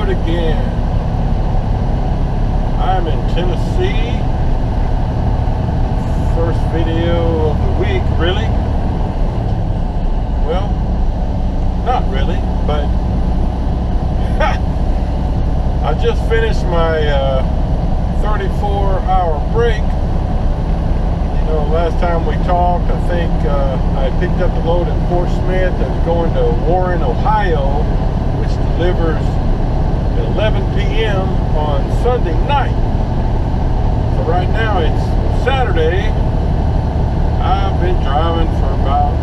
road again. I'm in Tennessee. First video of the week, really? Well, not really, but I just finished my 34-hour break. You know, last time we talked, I think I picked up the load at Fort Smith that's going to Warren, Ohio, which delivers at 11 p.m. on Sunday night. So right now it's Saturday. I've been driving for about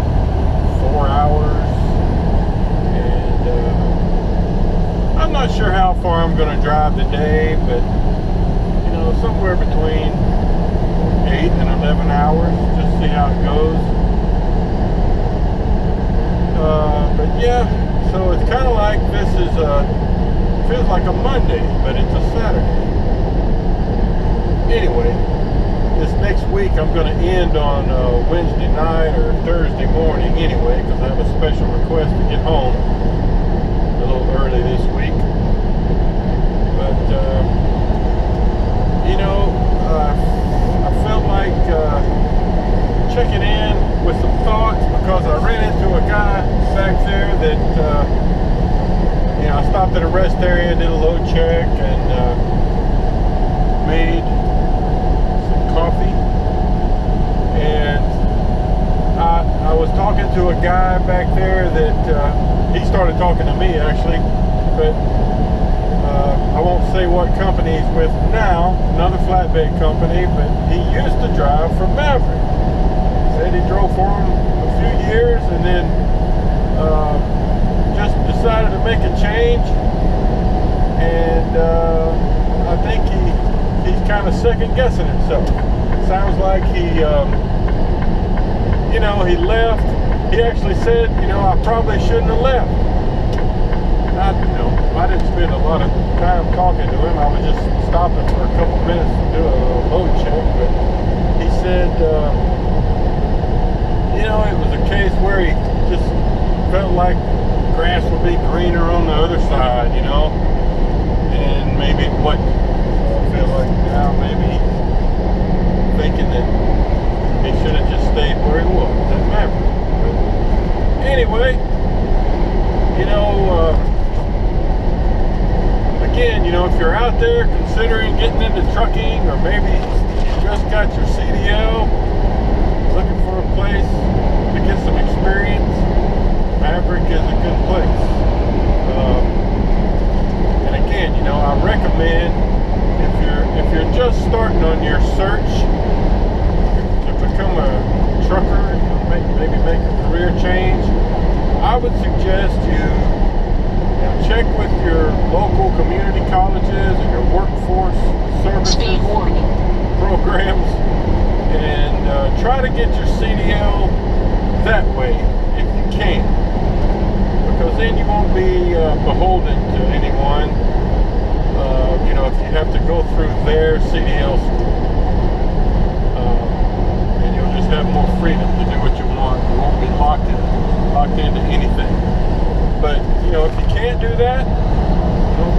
4 hours, and I'm not sure how far I'm going to drive today, but you know, somewhere between 8 and 11 hours, just see how it goes. But yeah, so it's kind of like this is feels like a Monday, but it's a Saturday. Anyway, this next week I'm going to end on Wednesday night or Thursday morning anyway, because I have a special request to get home a little early this week. But you know, I felt like checking in with some thoughts, because I ran into a guy back there that you know, I stopped at a rest area, did a load check, and made coffee, and I was talking to a guy back there that he started talking to me actually, but I won't say what company he's with now, another flatbed company, but he used to drive for Maverick. He said he drove for him a few years and then just decided to make a change, and I think he's kind of second guessing himself. Sounds like he, you know, he left. He actually said, you know, I probably shouldn't have left. You know, I didn't spend a lot of time talking to him. I was just stopping for a couple minutes to do a load check. But he said, you know, it was a case where he just felt like grass would be greener on the other side, you know, and maybe what I feel like now, maybe thinking that he should have just stayed where he was at Maverick. But anyway, you know, again, you know, if you're out there considering getting into trucking, or maybe you just got your CDL, looking for a place to get some experience, Maverick is a good place. And again, you know, I recommend, if you're just starting on your search to become a trucker, maybe make a career change, I would suggest you check with your local community colleges and your workforce services programs, and try to get your CDL that way if you can, because then you won't be beholden to anyone. You know, if you have to go through their CDL school, and you'll just have more freedom to do what you want. You won't be locked into anything. But you know, if you can't do that, you know,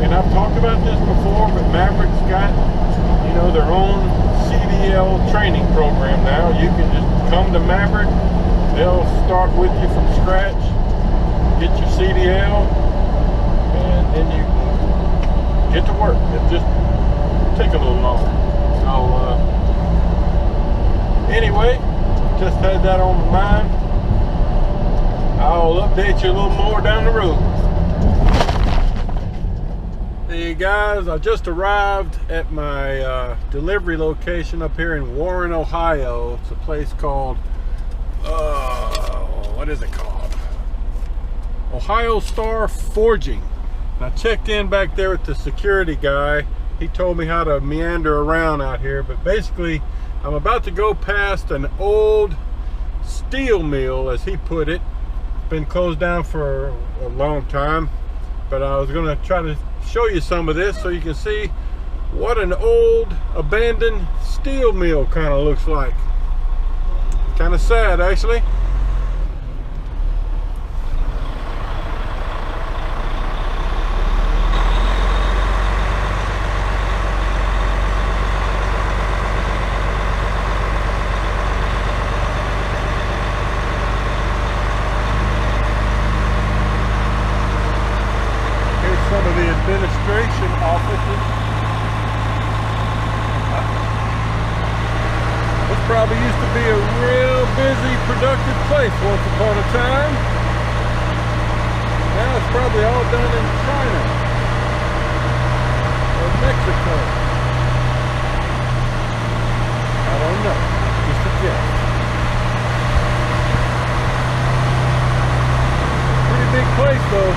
and I've talked about this before, but Maverick's got, you know, their own CDL training program now. You can just come to Maverick. They'll start with you from scratch, get your CDL, and then you get to work. It just take a little longer. So anyway, just had that on my mind. I'll update you a little more down the road. Hey guys, I just arrived at my delivery location up here in Warren, Ohio. It's a place called what is it called? Ohio Star Forging. I checked in back there with the security guy. He told me how to meander around out here, but basically I'm about to go past an old steel mill, as he put it. Been closed down for a long time, but I was going to try to show you some of this so you can see what an old abandoned steel mill kind of looks like. Kind of sad, actually. good place once upon a time. Now it's probably all done in China or Mexico. I don't know. Just a guess. Pretty big place though.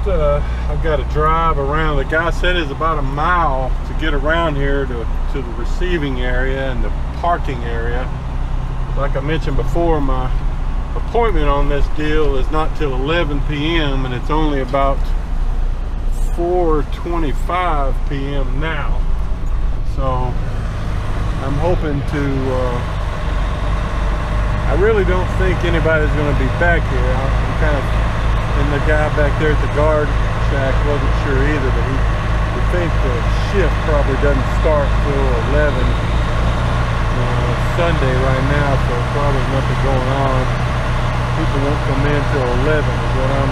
I've got to drive around. The guy said it's about a mile to get around here to the receiving area and the parking area. Like I mentioned before, my appointment on this deal is not till 11 p.m. and it's only about 4:25 p.m. now. So I'm hoping to I really don't think anybody's going to be back here. I'm kind of, and the guy back there at the guard shack wasn't sure either, but he thinks the shift probably doesn't start till 11 Sunday right now, so probably nothing going on. People won't come in till 11 is what I'm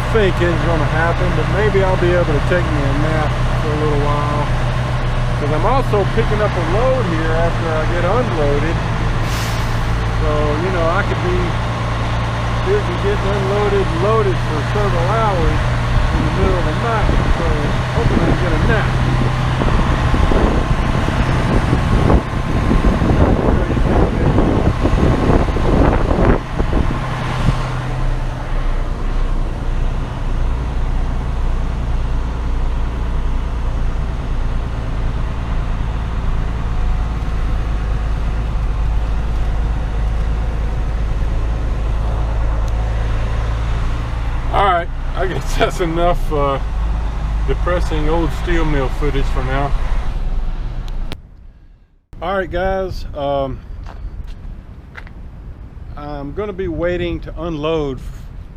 thinking is going to happen, but maybe I'll be able to take me a nap for a little while, because I'm also picking up a load here after I get unloaded. So, you know, I could be busy getting unloaded and loaded for several hours in the middle of the night, so hoping I can get a nap. I guess that's enough depressing old steel mill footage for now. Alright guys, I'm going to be waiting to unload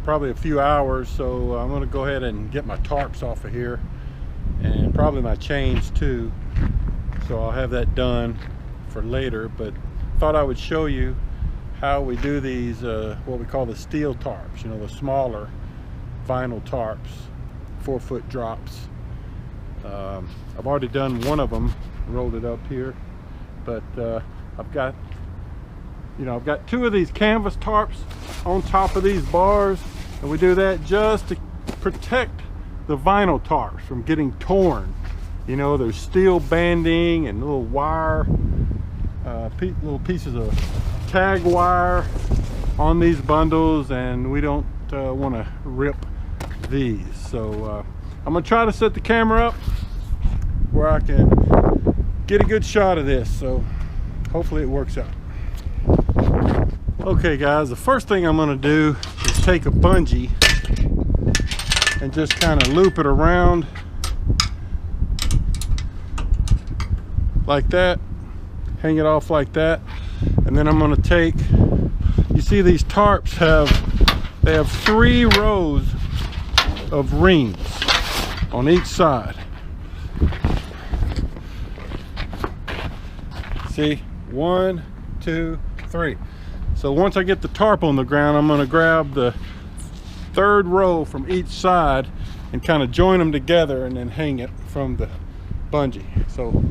probably a few hours, so I'm going to go ahead and get my tarps off of here and probably my chains too, so I'll have that done for later. But thought I would show you how we do these what we call the steel tarps, you know, the smaller vinyl tarps, 4-foot drops. I've already done one of them, rolled it up here, but I've got two of these canvas tarps on top of these bars, and we do that just to protect the vinyl tarps from getting torn. You know, there's steel banding and little wire, little pieces of tag wire on these bundles, and we don't want to rip these. So I'm gonna try to set the camera up where I can get a good shot of this, so hopefully it works out. Okay guys, the first thing I'm gonna do is take a bungee and just kind of loop it around like that, hang it off like that, and then I'm gonna take, you see these tarps have 3 rows of rings on each side. See, 1, 2, 3. So once I get the tarp on the ground, I'm going to grab the 3rd row from each side and kind of join them together and then hang it from the bungee. So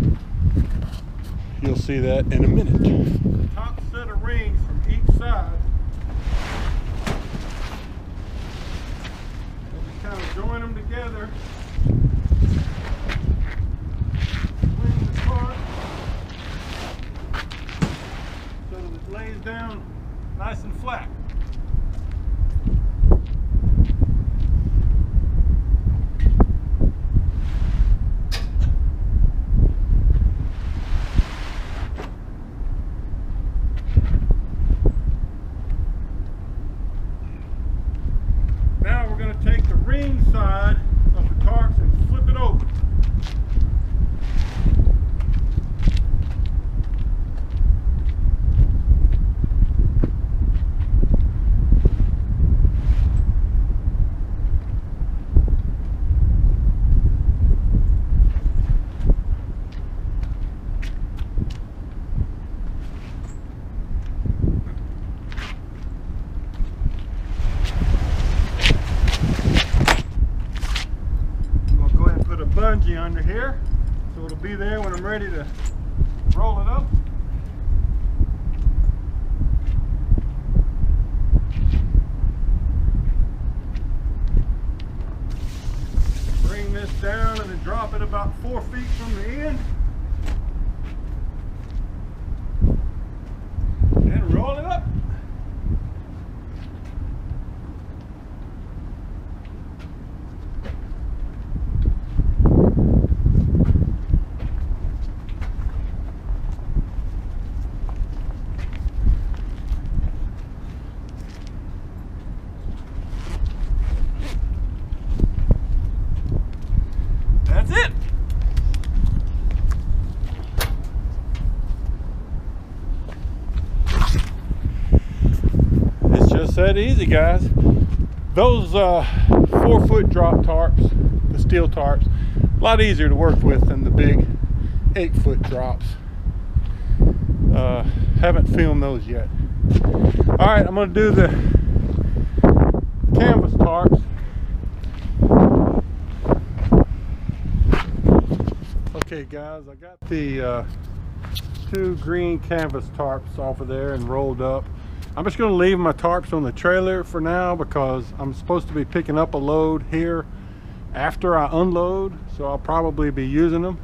you'll see that in a minute. The top set of rings from each side, kind of join them together, swing the tarp so that it lays down nice and flat. Now we're going to take the ring side of the tarps and flip it over. here, so it'll be there when I'm ready to roll it up. Bring this down and then drop it about 4 feet from the end. And roll it up. That's it. It's just that easy, guys. Those 4-foot drop tarps, the steel tarps, a lot easier to work with than the big 8-foot drops. Haven't filmed those yet. All right, I'm going to do the canvas tarps. Okay guys, I got the 2 green canvas tarps off of there and rolled up. I'm just going to leave my tarps on the trailer for now because I'm supposed to be picking up a load here after I unload, so I'll probably be using them.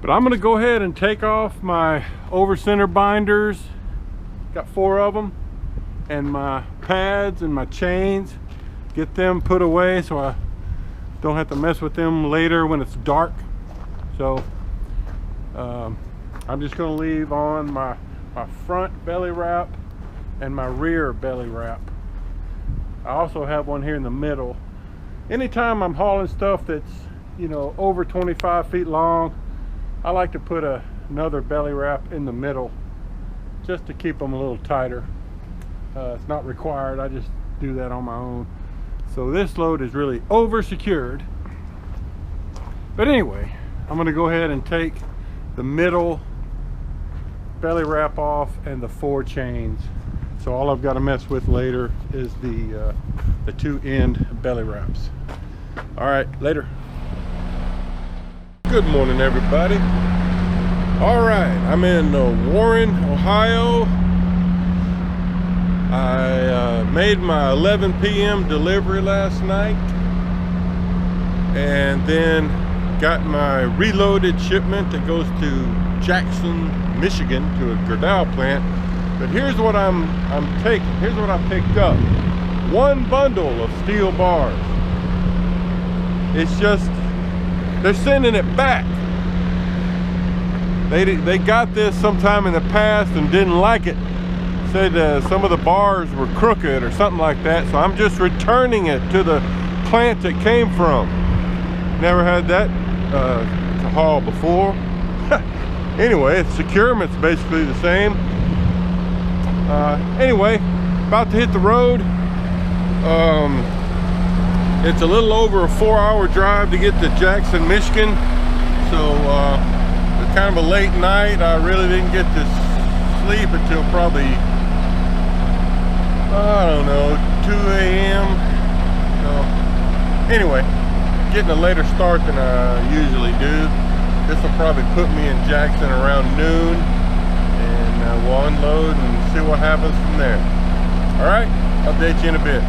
But I'm going to go ahead and take off my over center binders, got 4 of them, and my pads and my chains, get them put away so I don't have to mess with them later when it's dark. So I'm just going to leave on my front belly wrap and my rear belly wrap. I also have one here in the middle. Anytime I'm hauling stuff that's, you know, over 25 feet long, I like to put another belly wrap in the middle just to keep them a little tighter. It's not required, I just do that on my own. So this load is really over secured. But anyway, I'm going to go ahead and take the middle belly wrap off and the 4 chains. So all I've got to mess with later is the 2 end belly wraps. All right, later. Good morning, everybody. All right, I'm in Warren, Ohio. I made my 11 p.m. delivery last night, and then got my reloaded shipment that goes to Jackson, Michigan, to a Gerdau plant. But here's what I'm taking. Here's what I picked up. 1 bundle of steel bars. It's just, they're sending it back. They got this sometime in the past and didn't like it. Said some of the bars were crooked or something like that. So I'm just returning it to the plant it came from. Never had that to haul before. Anyway, its securement's basically the same. Anyway, about to hit the road. It's a little over a 4-hour drive to get to Jackson, Michigan. So it's kind of a late night. I really didn't get to sleep until probably, I don't know, 2 a.m. So anyway, getting a later start than I usually do. This will probably put me in Jackson around noon, and we'll unload and see what happens from there. All right, update you in a bit.